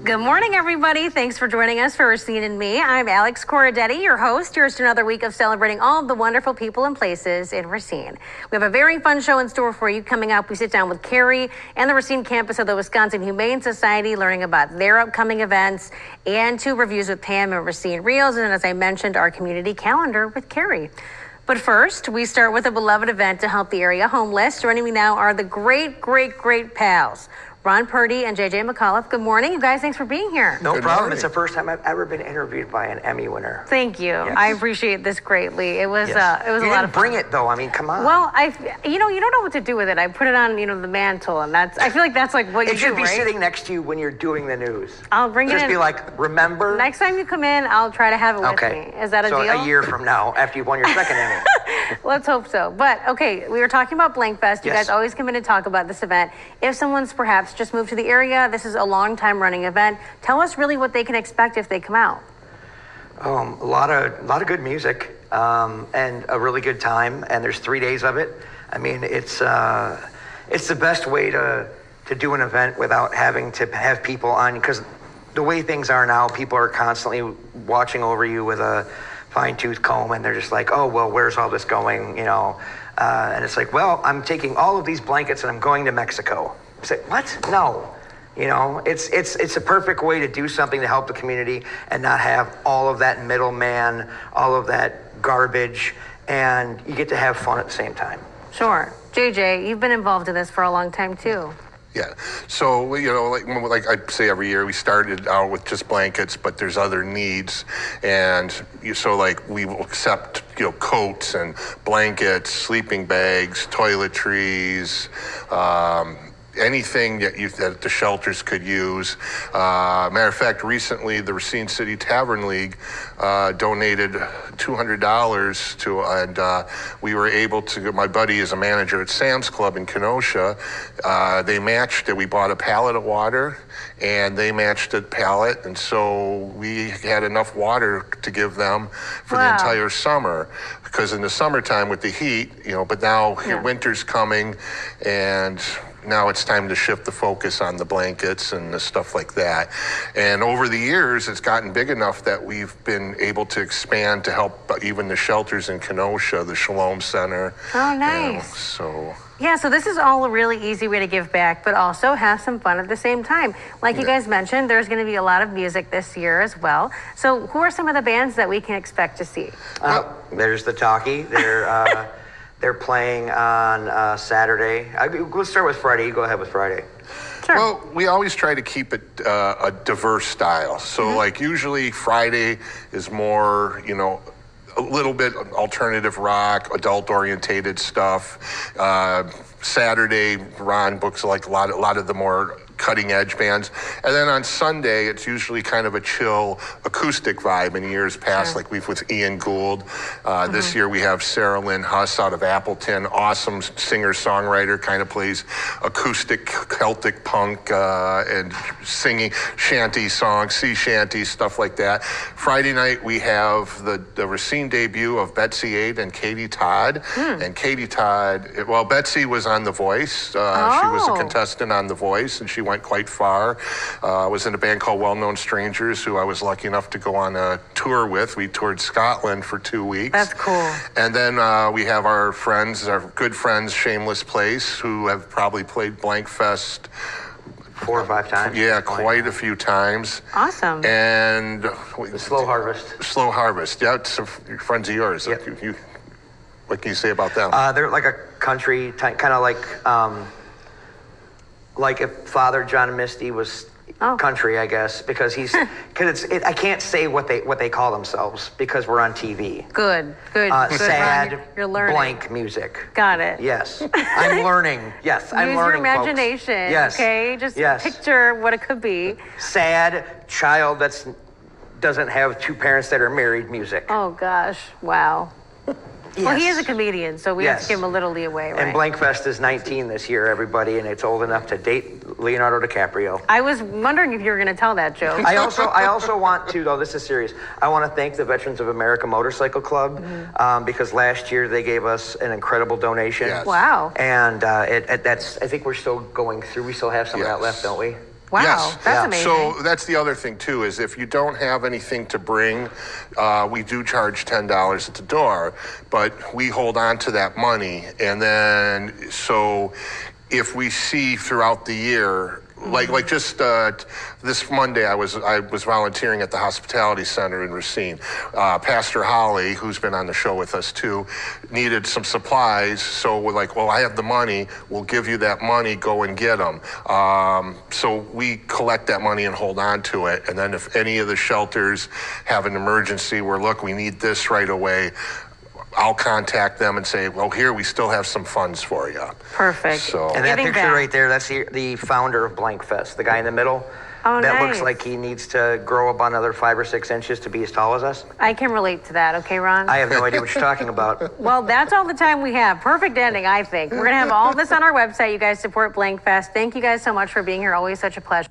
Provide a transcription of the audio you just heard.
Good morning, everybody. Thanks for joining us for Racine and Me. I'm Alex Coradetti, your host. Here's to another week of celebrating all of the wonderful people and places in Racine. We have a very fun show in store for you. Coming up, we sit down with Carrie and the Racine campus of the Wisconsin Humane Society, learning about their upcoming events, and 2 reviews with Pam and Racine Reels, and as I mentioned, our community calendar with Carrie. But first, we start with a beloved event to help the area homeless. Joining me now are the great pals, Ron Purdy and JJ McAuliffe. Good morning, you guys. Thanks for being here. No problem. It's the first time I've ever been interviewed by an Emmy winner. Thank you. Yes. I appreciate this greatly. It was Yes. a lot of fun. Bring it though. I mean, come on. Well, you don't know what to do with it. I put it on, the mantle, and I feel like that's like what you do, it should be right? sitting next to you when you're doing the news. I'll bring it in. Just be like, remember? Next time you come in, I'll try to have it with me. Is that a deal? So a year from now, after you've won your second Emmy. Let's hope so. But okay, we were talking about Blank Fest. You guys always come in and talk about this event. If someone's perhaps just moved to the area, this is a long time running event. Tell us really what they can expect if they come out. A lot of good music and a really good time. And there's 3 days of it. I mean, it's the best way to do an event without having to have people on, because the way things are now, people are constantly watching over you with a fine-tooth comb, and they're just like, oh, well, where's all this going, and it's like, well, I'm taking all of these blankets and I'm going to Mexico. It's like, what? No. It's a perfect way to do something to help the community and not have all of that middleman, all of that garbage, and you get to have fun at the same time. Sure. JJ, you've been involved in this for a long time too. Yeah. So, like I say every year, we started out with just blankets, but there's other needs. And so we will accept, coats and blankets, sleeping bags, toiletries, anything that the shelters could use. Matter of fact, recently the Racine City Tavern League donated $200 to, and we were able to, my buddy is a manager at Sam's Club in Kenosha. They matched it. We bought a pallet of water and they matched a pallet. And so we had enough water to give them for the entire summer. Because in the summertime with the heat, but now winter's coming, and now it's time to shift the focus on the blankets and the stuff like that. And over the years, it's gotten big enough that we've been able to expand to help even the shelters in Kenosha, the Shalom Center. Oh, nice. So this is all a really easy way to give back, but also have some fun at the same time. Like you guys mentioned, there's going to be a lot of music this year as well. So who are some of the bands that we can expect to see? There's the Talkie. They're playing on Saturday. Let's start with Friday. You go ahead with Friday. Sure. Well, we always try to keep it a diverse style. So usually Friday is more, a little bit alternative rock, adult-orientated stuff. Saturday, Ron books a lot of the more cutting-edge bands. And then on Sunday, it's usually kind of a chill acoustic vibe. In years past, like we've with Ian Gould. This year we have Sarah Lynn Huss out of Appleton, awesome singer-songwriter, kind of plays acoustic Celtic punk and singing shanty songs, sea shanties, stuff like that. Friday night we have the Racine debut of Betsy Ade and Katie Todd. And Katie Todd, Betsy was on The Voice. She was a contestant on The Voice, and she went quite far. Was in a band called Well Known Strangers, who I was lucky enough to go on a tour with. We toured Scotland for 2 weeks. That's cool. And then we have our good friends, Shameless Place, who have probably played Blank Fest 4 or 5 times. Yeah, quite a few times. Awesome. And the Slow Harvest. Slow Harvest. Yeah, it's friends of yours. Yep. What can you say about them? They're like a country, kind of like if Father John Misty was country, I guess, because I can't say what they call themselves because we're on TV. Good. Sad, You're learning. blank music. Got it. Yes, I'm learning. Yes, I'm Use learning. your imagination. Folks. Yes. Okay, just picture what it could be. Sad child that doesn't have 2 parents that are married. Music. Oh gosh! Wow. Yes. Well, he is a comedian, so we have to give him a little leeway, right? And Blank Fest is 19 this year, everybody, and it's old enough to date Leonardo DiCaprio. I was wondering if you were going to tell that joke. I also want to, though, this is serious, I want to thank the Veterans of America Motorcycle Club because last year they gave us an incredible donation. Yes. Wow. And that's, I think we're still going through, we still have some of that left, don't we? Wow, Yes. that's amazing. So that's the other thing too, is if you don't have anything to bring, we do charge $10 at the door, but we hold on to that money. And then, so if we see throughout the year, like just this Monday, I was volunteering at the Hospitality Center in Racine. Pastor Holly, who's been on the show with us too, needed some supplies. So we're like, well, I have the money. We'll give you that money. Go and get them. So we collect that money and hold on to it. And then if any of the shelters have an emergency where, look, we need this right away, I'll contact them and say, well, here, we still have some funds for you. Perfect. So, And that Giving picture back. right there, that's the founder of Blank Fest, the guy in the middle. Oh, that nice. looks like he needs to grow up another 5 or 6 inches to be as tall as us. I can relate to that. Okay, Ron? I have no idea what you're talking about. Well, that's all the time we have. Perfect ending, I think. We're going to have all this on our website. You guys support Blank Fest. Thank you guys so much for being here. Always such a pleasure.